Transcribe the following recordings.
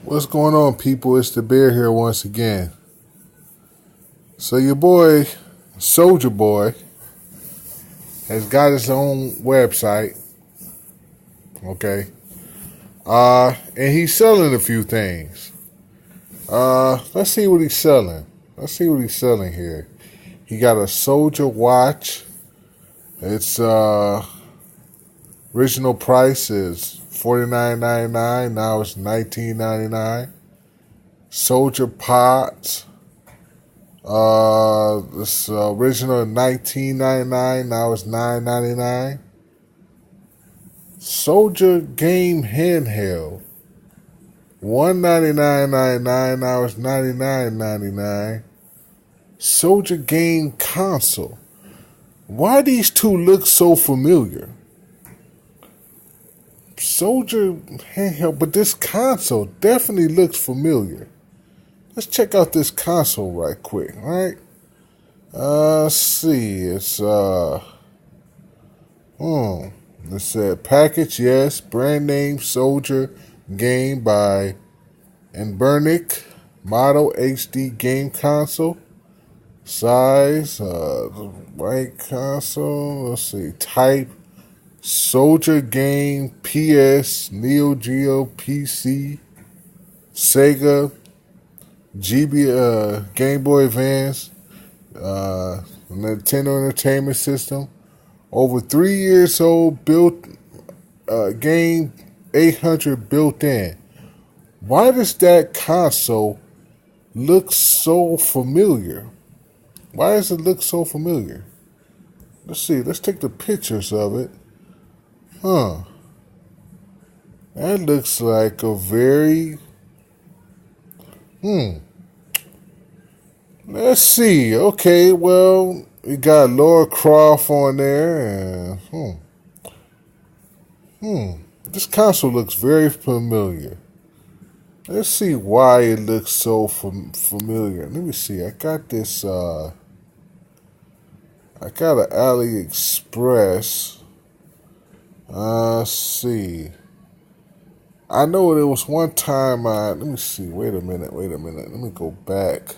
What's going on, people? It's the Bear here once again. So your boy, SouljaBoy, has got his own website. Okay. And he's selling a few things. Let's see what he's selling. Let's see what he's selling here. He got a Soulja watch. Its original price is $49.99. Now it's $19.99. Soulja pods. This original $19.99. Now it's $9.99. Soulja game handheld. $199.99. Now it's $99.99. Soulja game console. Why these two look so familiar? Soulja handheld, but this console definitely looks familiar. Let's check out this console right quick, all right? Let's see. It's it said package, yes, brand name Soulja game by Inbernic, model HD game console. Size, white console. Let's see. Type, Soulja game, PS, Neo Geo, PC, Sega, Game Boy Advance, Nintendo Entertainment System. Over 3 years old, built game 800 built in. Why does that console look so familiar? Why does it look so familiar? Let's see. Let's take the pictures of it. That looks like a very... Let's see. Okay, well, we got Laura Croft on there. And, This console looks very familiar. Let's see why it looks so familiar. Let me see. I got this... I got an AliExpress. Let's see. I know there was one time let me see. Wait a minute. Let me go back.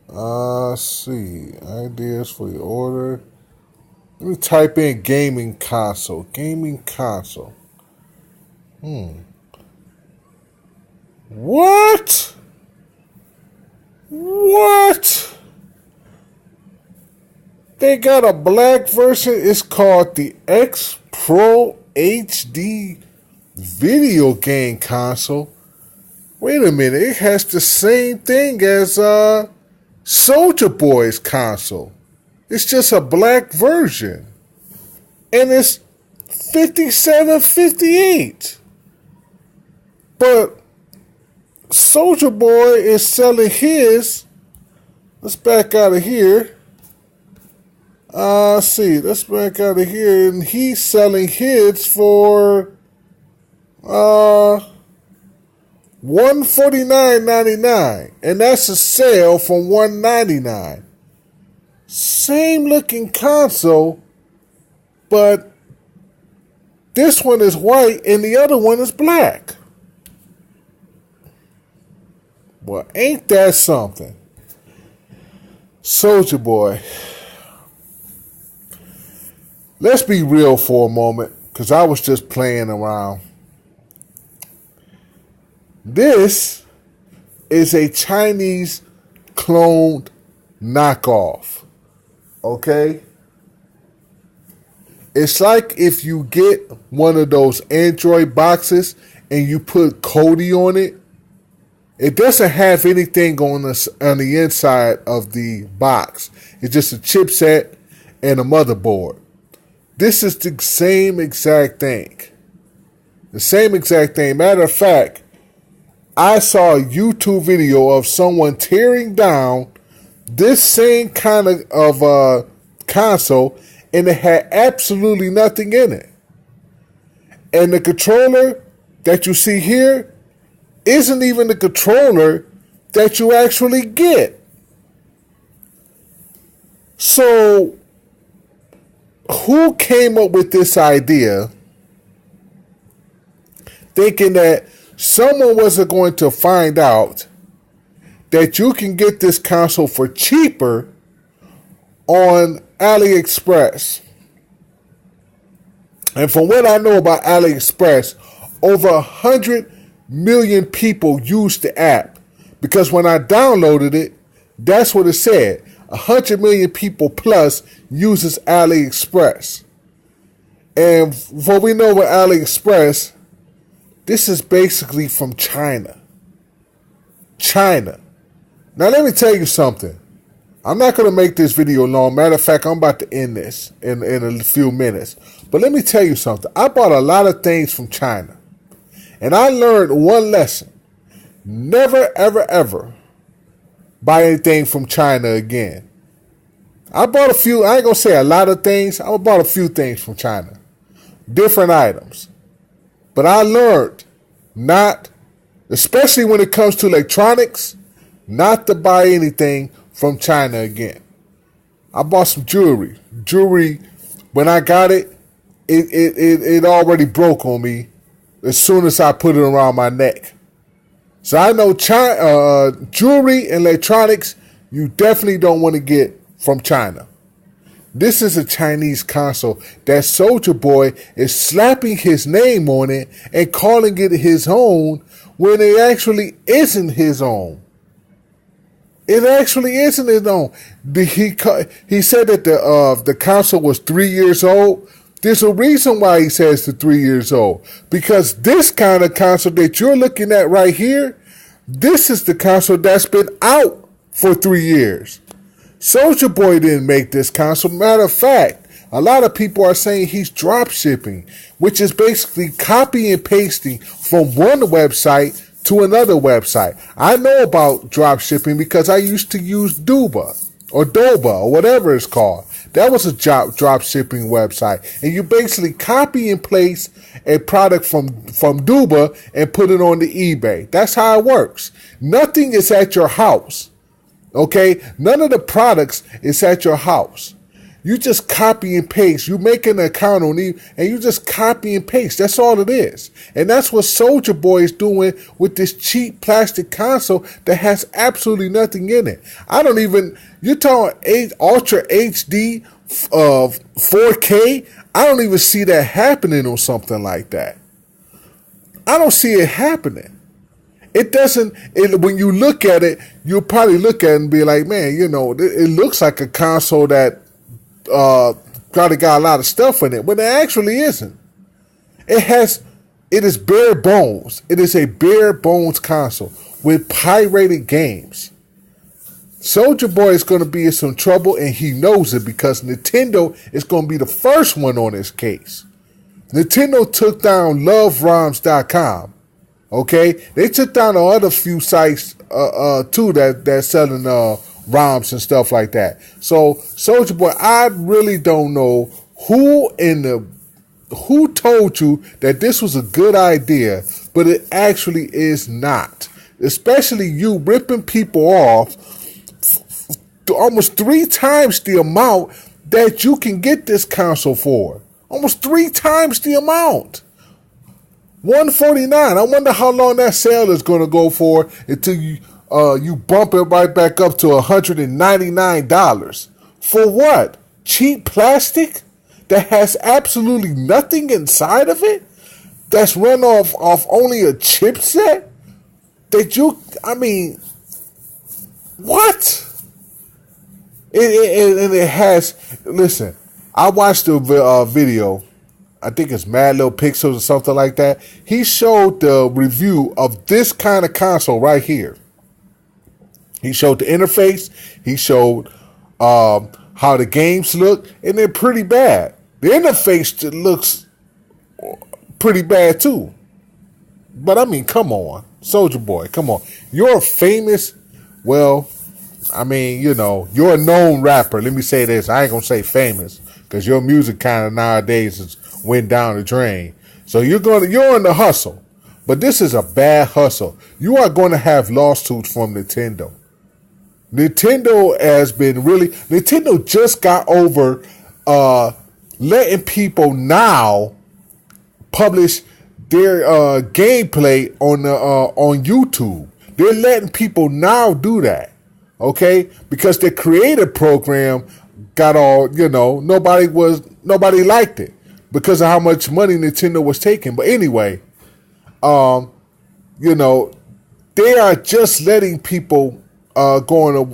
Let's see. Ideas for the order. Let me type in gaming console. Gaming console. What? What? They got a black version. It's called the X Pro HD video game console. Wait a minute. It has the same thing as SouljaBoy's console. It's just a black version. And it's $57.58. But SouljaBoy is selling his. Let's back out of here. See, let's back out of here, and he's selling his for $149.99, and that's a sale from $199. Same looking console, but this one is white and the other one is black. Well, ain't that something? SouljaBoy. Let's be real for a moment, because I was just playing around. This is a Chinese cloned knockoff. Okay? It's like if you get one of those Android boxes and you put Kodi on it. It doesn't have anything on the inside of the box. It's just a chipset and a motherboard. This is the same exact thing. The same exact thing. Matter of fact, I saw a YouTube video of someone tearing down this same kind of console, and it had absolutely nothing in it. And the controller that you see here isn't even the controller that you actually get. So, who came up with this idea thinking that someone wasn't going to find out that you can get this console for cheaper on AliExpress. And from what I know about AliExpress, over 100 million people use the app. Because when I downloaded it, that's what it said. 100 million people plus uses AliExpress. And what we know with AliExpress, this is basically from China. China. Now let me tell you something. I'm not going to make this video long. Matter of fact, I'm about to end this in a few minutes. But let me tell you something. I bought a lot of things from China. And I learned one lesson. Never, ever, ever buy anything from China again. I bought a few, I ain't going to say a lot of things. I bought a few things from China. Different items. But I learned not, especially when it comes to electronics, not to buy anything from China again. I bought some jewelry. Jewelry, when I got it, it already broke on me as soon as I put it around my neck. So I know China, jewelry and electronics, you definitely don't want to get from China. This is a Chinese console that SouljaBoy is slapping his name on it and calling it his own when it actually isn't his own. It actually isn't his own. He said that the console was 3 years old. There's a reason why he says the 3 years old. Because this kind of console that you're looking at right here, this is the console that's been out for 3 years. SouljaBoy didn't make this console. Matter of fact, a lot of people are saying he's drop shipping, which is basically copy and pasting from one website to another website. I know about drop shipping because I used to use Doba or whatever it's called. That was a drop shipping website. And you basically copy and paste a product from Doba and put it on the eBay. That's how it works. Nothing is at your house. Okay? None of the products is at your house. You just copy and paste. You make an account on it and you just copy and paste. That's all it is. And that's what SouljaBoy is doing with this cheap plastic console that has absolutely nothing in it. You're talking Ultra HD 4K. I don't even see that happening on something like that. I don't see it happening. It doesn't, when you look at it, you'll probably look at it and be like, man, it looks like a console that probably got a lot of stuff in it, but it actually isn't. It is bare bones. It is a bare bones console with pirated games. SouljaBoy is going to be in some trouble, and he knows it because Nintendo is going to be the first one on his case. Nintendo took down LoveRoms.com. Okay, they took down the other few sites too that's selling ROMs and stuff like that. So SouljaBoy, I really don't know who told you that this was a good idea, but it actually is not. Especially you ripping people off almost 3 times the amount that you can get this console for. Almost 3 times the amount. $149. I wonder how long that sale is going to go for until you bump it right back up to $199. For what? Cheap plastic that has absolutely nothing inside of it? That's run off only a chipset? What? It has, listen, I watched the video. I think it's Mad Little Pixels or something like that. He showed the review of this kind of console right here. He showed the interface. He showed how the games look, and they're pretty bad. The interface looks pretty bad too. But I mean, come on, SouljaBoy, come on. You're famous. Well, I mean, you're a known rapper. Let me say this. I ain't gonna say famous because your music kind of nowadays is went down the drain. So you're in the hustle. But this is a bad hustle. You are going to have lawsuits from Nintendo. Nintendo just got over letting people now publish their gameplay on YouTube. They're letting people now do that, okay? Because the creative program got all, nobody liked it because of how much money Nintendo was taking. But anyway, they are just letting people go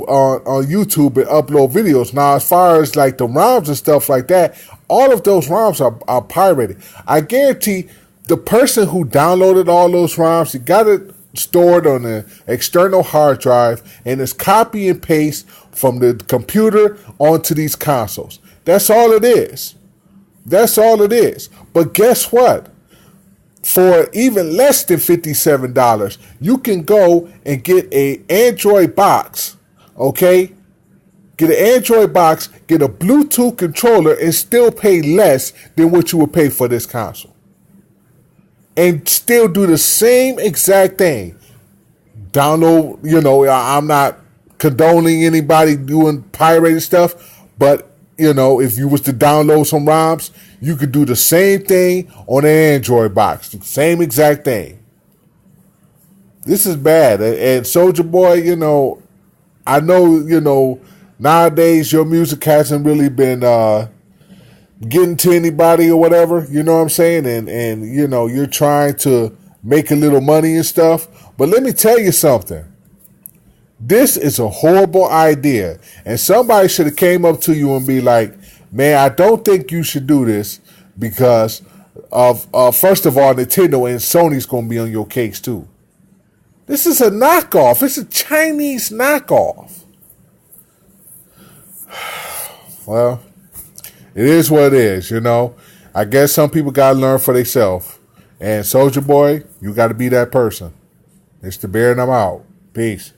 on YouTube and upload videos. Now, as far as like the ROMs and stuff like that, all of those ROMs are pirated. I guarantee the person who downloaded all those ROMs, he got it stored on an external hard drive and it's copy and paste from the computer onto these consoles. That's all it is. That's all it is. But guess what? For even less than $57, you can go and get an Android box, okay? Get an Android box, get a Bluetooth controller, and still pay less than what you would pay for this console. And still do the same exact thing. Download, I'm not condoning anybody doing pirated stuff, but, if you was to download some ROMs, you could do the same thing on an Android box. The same exact thing. This is bad. And SouljaBoy, I know, nowadays your music hasn't really been getting to anybody or whatever, you know what I'm saying? And you're trying to make a little money and stuff. But let me tell you something. This is a horrible idea. And somebody should have came up to you and be like, man, I don't think you should do this because of, first of all, Nintendo and Sony's going to be on your case too. This is a knockoff. It's a Chinese knockoff. Well, it is what it is, I guess some people got to learn for themselves. And SouljaBoy, you got to be that person. It's the bearing them out. Peace.